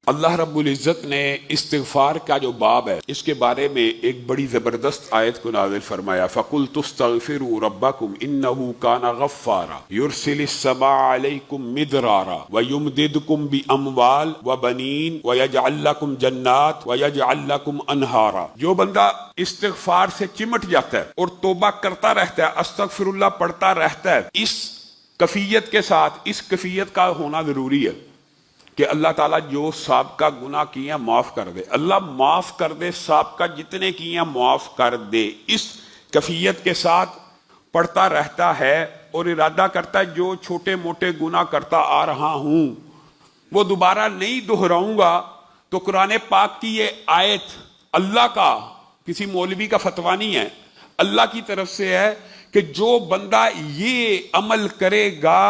اللہ رب العزت نے استغفار کا جو باب ہے اس کے بارے میں ایک بڑی زبردست آیت کو نازل فرمایا فَقُلْتُ اسْتَغْفِرُوا رَبَّكُمْ إِنَّهُ كَانَ غَفَّارًا يُرْسِلِ السَّمَاءَ عَلَيْكُمْ مِدْرَارًا وَيُمْدِدْكُمْ بِأَمْوَالٍ وَبَنِينَ وَيَجْعَلْ لَكُمْ جَنَّاتٍ وَيَجْعَلْ لَكُمْ أَنْهَارًا۔ جو بندہ استغفار سے چمٹ جاتا ہے اور توبہ کرتا رہتا ہے، استغفر اللہ پڑھتا رہتا ہے، اس کیفیت کے ساتھ، اس کیفیت کا ہونا ضروری ہے کہ اللہ تعالیٰ جو سابقہ گناہ کیے ہیں معاف کر دے، اللہ معاف کر دے، سابقہ جتنے کیے ہیں معاف کر دے، اس کیفیت کے ساتھ پڑھتا رہتا ہے اور ارادہ کرتا ہے جو چھوٹے موٹے گناہ کرتا آ رہا ہوں وہ دوبارہ نہیں دہراؤں گا۔ تو قرآن پاک کی یہ آیت اللہ کا، کسی مولوی کا فتویٰ نہیں ہے، اللہ کی طرف سے ہے کہ جو بندہ یہ عمل کرے گا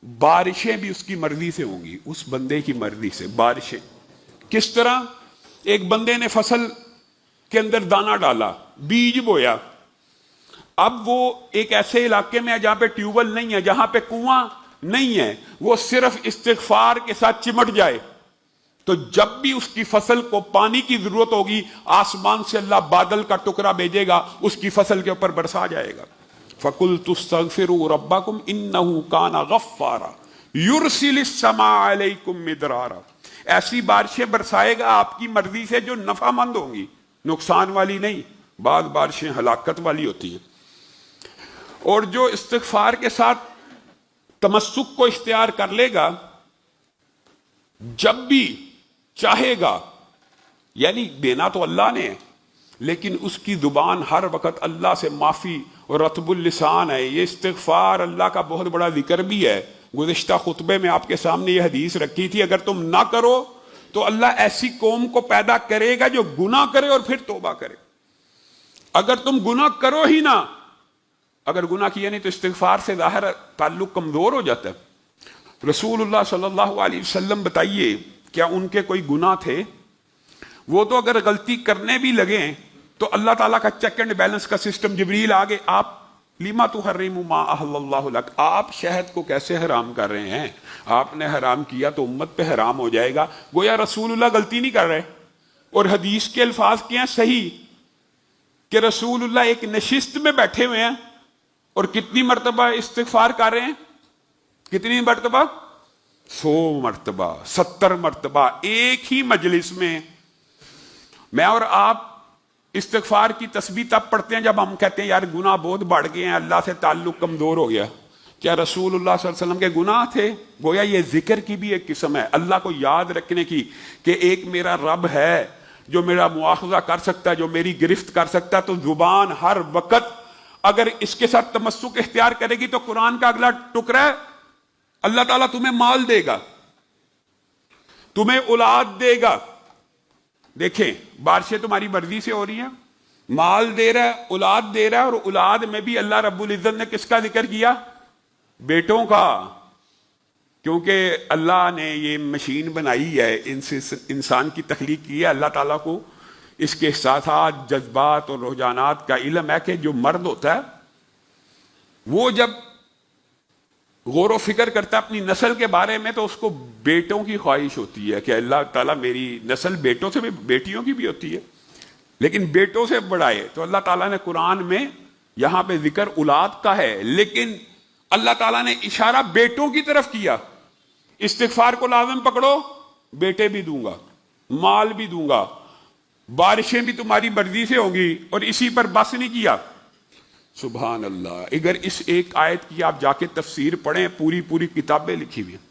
بارشیں بھی اس کی مرضی سے ہوں گی، اس بندے کی مرضی سے بارشیں۔ کس طرح؟ ایک بندے نے فصل کے اندر دانہ ڈالا، بیج بویا، اب وہ ایک ایسے علاقے میں ہے جہاں پہ ٹیوب ویل نہیں ہے، جہاں پہ کنواں نہیں ہے، وہ صرف استغفار کے ساتھ چمٹ جائے تو جب بھی اس کی فصل کو پانی کی ضرورت ہوگی آسمان سے اللہ بادل کا ٹکڑا بھیجے گا، اس کی فصل کے اوپر برسا جائے گا۔ فَقُلْتُ اسْتَغْفِرُوا رَبَّكُمْ إِنَّهُ كَانَ غَفَّارًا يُرْسِلِ السَّمَاءَ عَلَيْكُمْ مِدْرَارًا۔ ایسی بارشیں برسائے گا آپ کی مرضی سے جو نفع مند ہوں گی، نقصان والی نہیں، بعض بارشیں ہلاکت والی ہوتی ہیں۔ اور جو استغفار کے ساتھ تمسک کو اختیار کر لے گا، جب بھی چاہے گا، یعنی دینا تو اللہ نے ہے لیکن اس کی زبان ہر وقت اللہ سے معافی اور رطب اللسان ہے۔ یہ استغفار اللہ کا بہت بڑا ذکر بھی ہے۔ گزشتہ خطبے میں آپ کے سامنے یہ حدیث رکھی تھی، اگر تم نہ کرو تو اللہ ایسی قوم کو پیدا کرے گا جو گناہ کرے اور پھر توبہ کرے۔ اگر تم گناہ کرو ہی نہ، اگر گناہ کیا نہیں تو استغفار سے ظاہر تعلق کمزور ہو جاتا ہے۔ رسول اللہ صلی اللہ علیہ وسلم بتائیے کیا ان کے کوئی گناہ تھے؟ وہ تو اگر غلطی کرنے بھی لگیں تو اللہ تعالیٰ کا چیک اینڈ بیلنس کا سسٹم، جبریل آگے، آپ لیما تحرم ما احل اللہ لک، آپ شہد کو کیسے حرام کر رہے ہیں؟ آپ نے حرام کیا تو امت پہ حرام ہو جائے گا۔ گویا رسول اللہ غلطی نہیں کر رہے، اور حدیث کے الفاظ کیا ہیں صحیح کہ رسول اللہ ایک نشست میں بیٹھے ہوئے ہیں اور کتنی مرتبہ استغفار کر رہے ہیں؟ کتنی مرتبہ؟ 100 مرتبہ، 70 مرتبہ ایک ہی مجلس میں۔ میں اور آپ استغفار کی تسبیح تب پڑھتے ہیں جب ہم کہتے ہیں یار گناہ بہت بڑھ گئے ہیں، اللہ سے تعلق کمزور ہو گیا۔ کیا رسول اللہ صلی اللہ علیہ وسلم کے گناہ تھے؟ گویا یہ ذکر کی بھی ایک قسم ہے، اللہ کو یاد رکھنے کی کہ ایک میرا رب ہے جو میرا مواخذہ کر سکتا ہے، جو میری گرفت کر سکتا ہے۔ تو زبان ہر وقت اگر اس کے ساتھ تمسک اختیار کرے گی تو قرآن کا اگلا ٹکڑا ہے، اللہ تعالیٰ تمہیں مال دے گا، تمہیں اولاد دے گا۔ دیکھیں بارشیں تمہاری مرضی سے ہو رہی ہیں، مال دے رہا ہے، اولاد دے رہا ہے، اور اولاد میں بھی اللہ رب العزت نے کس کا ذکر کیا؟ بیٹوں کا، کیونکہ اللہ نے یہ مشین بنائی ہے، انسان کی تخلیق کی ہے۔ اللہ تعالیٰ کو اس کے احساسات، جذبات اور رجحانات کا علم ہے کہ جو مرد ہوتا ہے وہ جب غور و فکر کرتا ہے اپنی نسل کے بارے میں تو اس کو بیٹوں کی خواہش ہوتی ہے کہ اللہ تعالیٰ میری نسل بیٹوں سے بھی، بیٹیوں کی بھی ہوتی ہے لیکن بیٹوں سے بڑھائے۔ تو اللہ تعالیٰ نے قرآن میں یہاں پہ ذکر اولاد کا ہے لیکن اللہ تعالیٰ نے اشارہ بیٹوں کی طرف کیا۔ استغفار کو لازم پکڑو، بیٹے بھی دوں گا، مال بھی دوں گا، بارشیں بھی تمہاری مرضی سے ہوں گی، اور اسی پر بس نہیں کیا۔ سبحان اللہ، اگر اس ایک آیت کی آپ جا کے تفسیر پڑھیں، پوری کتابیں لکھی ہوئی ہیں۔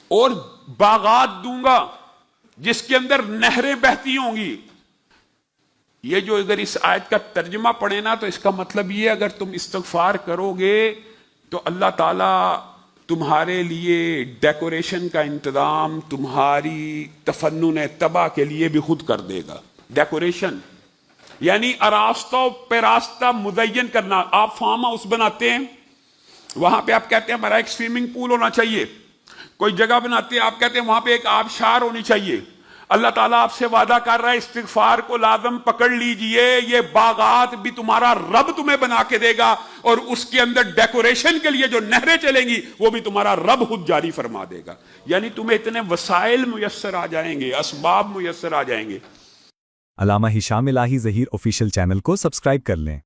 اور باغات دوں گا جس کے اندر نہریں بہتی ہوں گی۔ یہ جو اگر اس آیت کا ترجمہ پڑھیں نا تو اس کا مطلب یہ اگر تم استغفار کرو گے تو اللہ تعالیٰ تمہارے لیے ڈیکوریشن کا انتظام تمہاری تفنن طبع کے لیے بھی خود کر دے گا۔ ڈیکوریشن یعنی آراستہ و پیراستہ مزین کرنا۔ آپ فارم ہاؤس بناتے ہیں، وہاں پہ آپ کہتے ہیں ہمارا ایک سوئمنگ پول ہونا چاہیے، کوئی جگہ بناتے ہیں آپ کہتے ہیں وہاں پہ ایک آبشار ہونی چاہیے۔ اللہ تعالیٰ آپ سے وعدہ کر رہا ہے استغفار کو لازم پکڑ لیجئے، یہ باغات بھی تمہارا رب تمہیں بنا کے دے گا، اور اس کے اندر ڈیکوریشن کے لیے جو نہریں چلیں گی وہ بھی تمہارا رب خود جاری فرما دے گا. یعنی تمہیں اتنے وسائل میسر آ جائیں گے، اسباب میسر آ جائیں گے. علامہ ہشام الہی ظہیر آفیشیل چینل کو سبسکرائب کر لیں.